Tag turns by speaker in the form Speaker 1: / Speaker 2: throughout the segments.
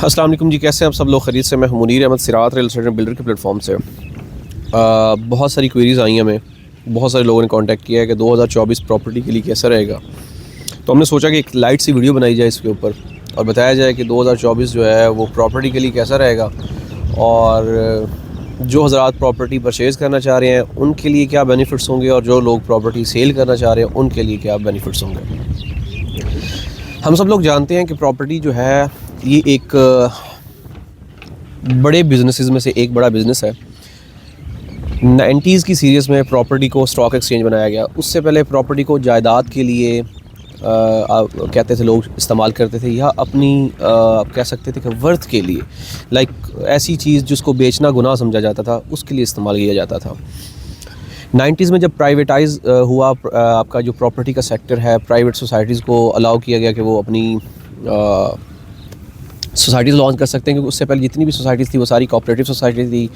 Speaker 1: अस्सलाम वालेकुम जी, कैसे हैं आप सब लोग? खैरियत से? मैं हूं मुनीर अहमद सिरात रियल एस्टेट बिल्डर के प्लेटफॉर्म से। बहुत सारी क्वेरीज़ आई हैं हमें, बहुत सारे लोगों ने कांटेक्ट किया है कि 2024 प्रॉपर्टी के लिए कैसा रहेगा। तो हमने सोचा कि एक लाइट सी वीडियो बनाई जाए इसके ऊपर और बताया जाए कि 2024 जो है वो प्रॉपर्टी के लिए कैसा रहेगा, और जो हज़रात प्रॉपर्टी परचेज़ करना चाह रहे हैं उनके लिए क्या बेनिफिट्स होंगे, और जो लोग प्रॉपर्टी सेल करना चाह रहे हैं उनके लिए क्या बेनिफिट्स होंगे। हम सब लोग जानते हैं कि प्रॉपर्टी जो है ये एक बड़े बिजनेसेस में से एक बड़ा बिज़नेस है। 90s की सीरीज़ में प्रॉपर्टी को स्टॉक एक्सचेंज बनाया गया। उससे पहले प्रॉपर्टी को जायदाद के लिए कहते थे लोग, इस्तेमाल करते थे, या अपनी आप कह सकते थे कि वर्थ के लिए, लाइक ऐसी चीज़ जिसको बेचना गुनाह समझा जाता था उसके लिए इस्तेमाल किया जाता था। 90s में जब प्राइवेटाइज हुआ आपका जो प्रॉपर्टी का सेक्टर है, प्राइवेट सोसाइटीज़ को अलाउ किया गया कि वो अपनी सोसाइटीज़ लॉन्च कर सकते हैं, क्योंकि उससे पहले जितनी भी सोसाइटीज़ थी वो सारी कोऑपरेटिव सोसाइटी थी।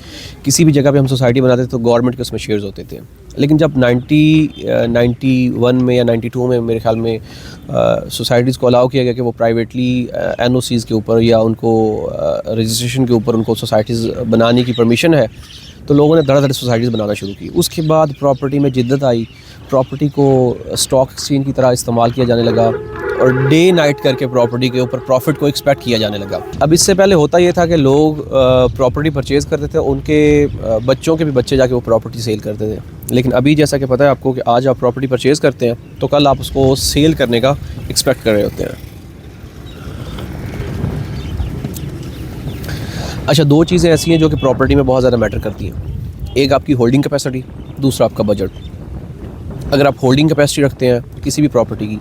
Speaker 1: किसी भी जगह पे हम सोसाइटी बनाते थे तो गवर्नमेंट के उसमें शेयर्स होते थे। लेकिन जब 91 में या 92 में मेरे ख्याल में सोसाइटीज़ को अलाउ किया गया कि वो प्राइवेटली NOCs के ऊपर या उनको रजिस्ट्रेशन के ऊपर उनको सोसाइटीज़ बनाने की परमिशन है, तो लोगों ने धड़ाधड़ सोसाइटीज़ बनाना शुरू की। उसके बाद प्रॉपर्टी में जिद्दत आई, प्रॉपर्टी को स्टॉक एक्सचेंज की तरह इस्तेमाल किया जाने लगा और डे नाइट करके प्रॉपर्टी के ऊपर प्रॉफिट को एक्सपेक्ट किया जाने लगा। अब इससे पहले होता ये था कि लोग प्रॉपर्टी परचेज़ करते थे, उनके बच्चों के भी बच्चे जाके वो प्रॉपर्टी सेल करते थे। लेकिन अभी जैसा कि पता है आपको कि आज आप प्रॉपर्टी परचेज़ करते हैं तो कल आप उसको सेल करने का एक्सपेक्ट कर रहे होते हैं। अच्छा, दो चीज़ें ऐसी हैं जो कि प्रॉपर्टी में बहुत ज़्यादा मैटर करती हैं। एक आपकी होल्डिंग कैपेसिटी, दूसरा आपका बजट। अगर आप होल्डिंग कैपेसिटी रखते हैं किसी भी प्रॉपर्टी की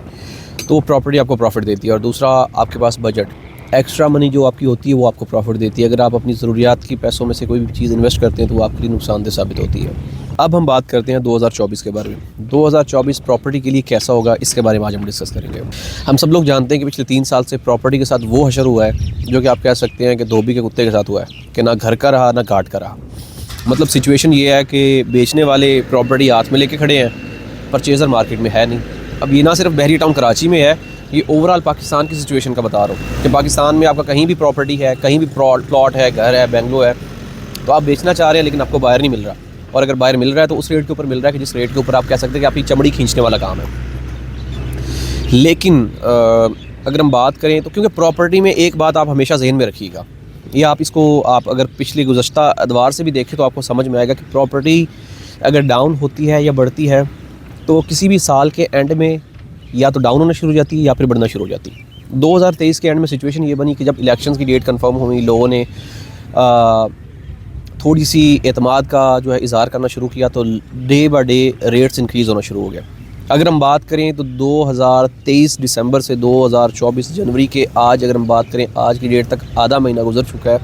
Speaker 1: तो वो प्रॉपर्टी आपको प्रॉफिट देती है, और दूसरा आपके पास बजट, एक्स्ट्रा मनी जो आपकी होती है वो आपको प्रॉफिट देती है। अगर आप अपनी ज़रूरियात की पैसों में से कोई भी चीज़ इन्वेस्ट करते हैं तो वो आपके लिए नुकसानदेह साबित होती है। अब हम बात करते हैं 2024 के बारे में। 2024 प्रॉपर्टी के लिए कैसा होगा, इसके बारे में आज हम डिस्कस करेंगे। हम सब लोग जानते हैं कि पिछले 3 साल से प्रॉपर्टी के साथ वो हशर हुआ है जो कि आप कह सकते हैं कि धोबी के कुत्ते के साथ हुआ है, कि ना घर का रहा ना घाट का रहा। मतलब सिचुएशन ये है कि बेचने वाले प्रॉपर्टी हाथ में लेके खड़े हैं, परचेज़र मार्केट में है नहीं। अब ये ना सिर्फ बहरी टाउन कराची में है, ये ओवरऑल पाकिस्तान की सिचुएशन का बता रहा हूँ कि पाकिस्तान में आपका कहीं भी प्रॉपर्टी है, कहीं भी प्लॉट है, घर है, बेंगलो है, तो आप बेचना चाह रहे हैं लेकिन आपको बायर नहीं मिल रहा, और अगर बायर मिल रहा है तो उस रेट के ऊपर मिल रहा है कि जिस रेट के ऊपर आप कह सकते हैं कि आपकी चमड़ी खींचने वाला काम है। लेकिन अगर हम बात करें तो क्योंकि प्रॉपर्टी में एक बात आप हमेशा जहन में रखिएगा, ये आप इसको आप अगर पिछले गुज़श्ता अदवार से भी देखें तो आपको समझ में आएगा कि प्रॉपर्टी अगर डाउन होती है या बढ़ती है तो किसी भी साल के एंड में या तो डाउन होना शुरू हो जाती है या फिर बढ़ना शुरू हो जाती है। 2023 के एंड में सिचुएशन ये बनी कि जब इलेक्शंस की डेट कंफर्म हुई, लोगों ने थोड़ी सी एतमाद का जो है इज़हार करना शुरू किया, तो day by day rates increase होना शुरू हो गया। अगर हम बात करें तो 2023 दिसंबर से 2024 जनवरी के आज अगर हम बात करें, आज की डेट तक आधा महीना गुजर चुका है,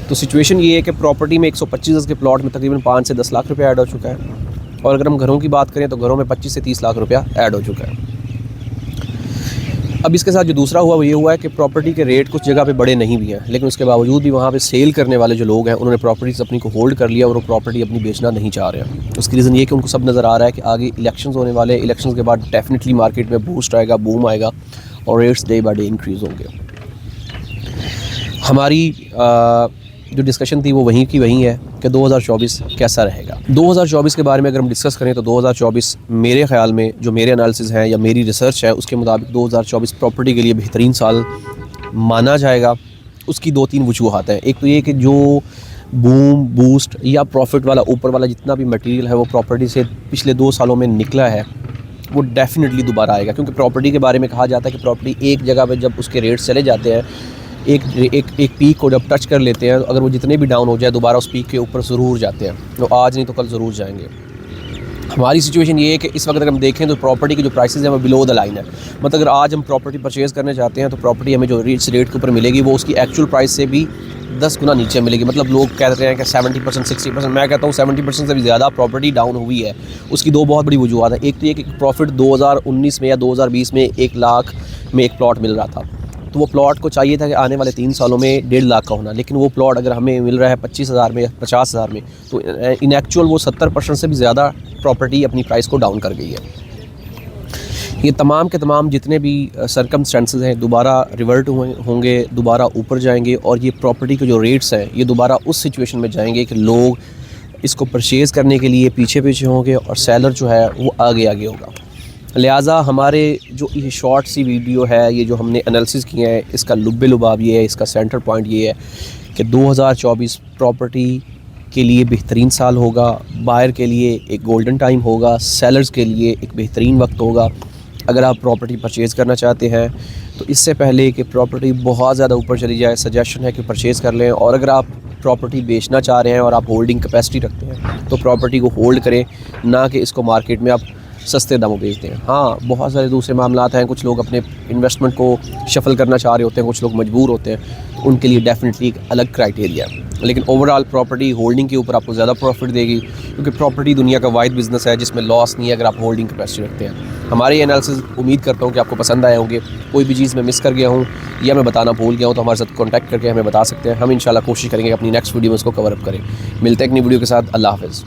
Speaker 1: तो सिचुएशन ये है कि प्रॉपर्टी में 125 के प्लॉट में तकरीबन 5 से 10 लाख रुपया ऐड हो चुका है, और अगर हम घरों की बात करें तो घरों में 25 से 30 लाख रुपया ऐड हो चुका है। अब इसके साथ जो दूसरा हुआ वो ये हुआ है कि प्रॉपर्टी के रेट कुछ जगह पे बड़े नहीं भी हैं, लेकिन उसके बावजूद भी वहाँ पे सेल करने वाले जो लोग हैं उन्होंने प्रॉपर्टीज़ अपनी को होल्ड कर लिया और वो प्रॉपर्टी अपनी बेचना नहीं चाह रहे हैं। उसकी रीज़न ये कि उनको सब नज़र आ रहा है कि आगे इलेक्शंस होने वाले, इलेक्शंस के बाद डेफिनेटली मार्केट में बूस्ट आएगा, बूम आएगा और rates day by day increase होंगे। हमारी जो डिस्कशन थी वो वहीं की वहीं है कि 2024 कैसा रहेगा। 2024 के बारे में अगर हम डिस्कस करें तो 2024 मेरे ख़्याल में, जो मेरे एनालिसिस हैं या मेरी रिसर्च है उसके मुताबिक 2024 प्रॉपर्टी के लिए बेहतरीन साल माना जाएगा। उसकी 2-3 वजूहात हैं। एक तो ये कि जो बूम, बूस्ट या प्रॉफिट वाला ऊपर वाला जितना भी मटेरियल है वो प्रॉपर्टी से पिछले 2 सालों में निकला है वो डेफिनेटली दोबारा आएगा, क्योंकि प्रॉपर्टी के बारे में कहा जाता है कि प्रॉपर्टी एक जगह पर जब उसके रेट चले जाते हैं, एक पीक को जब टच कर लेते हैं, अगर वो जितने भी डाउन हो जाए दोबारा उस पीक के ऊपर ज़रूर जाते हैं। तो आज नहीं तो कल ज़रूर जाएंगे। हमारी सिचुएशन ये है कि इस वक्त अगर हम देखें तो प्रॉपर्टी के जो प्राइसेस हैं वो बिलो द लाइन है। मतलब अगर आज हम प्रॉपर्टी परचेज़ करने चाहते हैं तो प्रॉपर्टी हमें जो रेट के ऊपर मिलेगी वो उसकी एक्चुअल प्राइस से भी 10 गुना नीचे मिलेगी। मतलब लोग कह रहे हैं कि 70%, 60%, मैं कहता हूँ 70% से भी ज़्यादा प्रॉपर्टी डाउन हुई है। उसकी 2 बहुत बड़ी वजूहत है। एक तो ये कि प्रॉफिट 2019 में या 2020 में 1 लाख में एक प्लॉट मिल रहा था, तो वो प्लॉट को चाहिए था कि आने वाले 3 सालों में 1.5 लाख का होना, लेकिन वो प्लॉट अगर हमें मिल रहा है 25,000 में या 50,000 में, तो इन एक्चुअल वो 70% से भी ज़्यादा प्रॉपर्टी अपनी प्राइस को डाउन कर गई है। ये तमाम के तमाम जितने भी सरकमस्टेंसेस हैं दोबारा रिवर्ट होंगे, दोबारा ऊपर जाएंगे, और ये प्रॉपर्टी के जो रेट्स हैं ये दोबारा उस सिचुएशन में जाएंगे कि लोग इसको परचेज़ करने के लिए पीछे पीछे होंगे और सेलर जो है वो आगे आगे होगा। लिहाजा हमारे जो ये शॉर्ट सी वीडियो है, ये जो हमने एनालिसिस किया है, इसका लुब्बे लुबाब ये है, इसका सेंटर पॉइंट ये है कि 2024 प्रॉपर्टी के लिए बेहतरीन साल होगा, बायर के लिए एक गोल्डन टाइम होगा, सेलर्स के लिए एक बेहतरीन वक्त होगा। अगर आप प्रॉपर्टी परचेज़ करना चाहते हैं तो इससे पहले कि प्रॉपर्टी बहुत ज़्यादा ऊपर चली जाए, सजेशन है कि परचेज़ कर लें। और अगर आप प्रॉपर्टी बेचना चाह रहे हैं और आप होल्डिंग कैपेसिटी रखते हैं तो प्रॉपर्टी को होल्ड करें, ना कि इसको मार्केट में आप सस्ते दामों बेचते हैं। हाँ, बहुत सारे दूसरे मामलात हैं, कुछ लोग अपने इन्वेस्टमेंट को शफल करना चाह रहे होते हैं, कुछ लोग मजबूर होते हैं, उनके लिए डेफिनेटली एक अलग क्राइटेरिया है। लेकिन ओवरऑल प्रॉपर्टी होल्डिंग के ऊपर आपको ज़्यादा प्रॉफिट देगी, क्योंकि प्रॉपर्टी दुनिया का वाहिद बिज़नेस है जिसमें लॉस नहीं है अगर आप होल्डिंग कैपेसिटी रखते हैं। हमारे एनालिसिस उम्मीद करता हूँ कि आपको पसंद आए होंगे। कोई भी चीज़ मैं मिस कर गया हूँ या मैं बताना भूल गया हूँ तो हमारे साथ कॉन्टैक्ट करके हमें बता सकते हैं। हम इंशाल्लाह कोशिश करेंगे अपनी नेक्स्ट वीडियो में उसको कवर अप करें। मिलते हैं एक नई वीडियो के साथ। अल्लाह हाफ़िज़।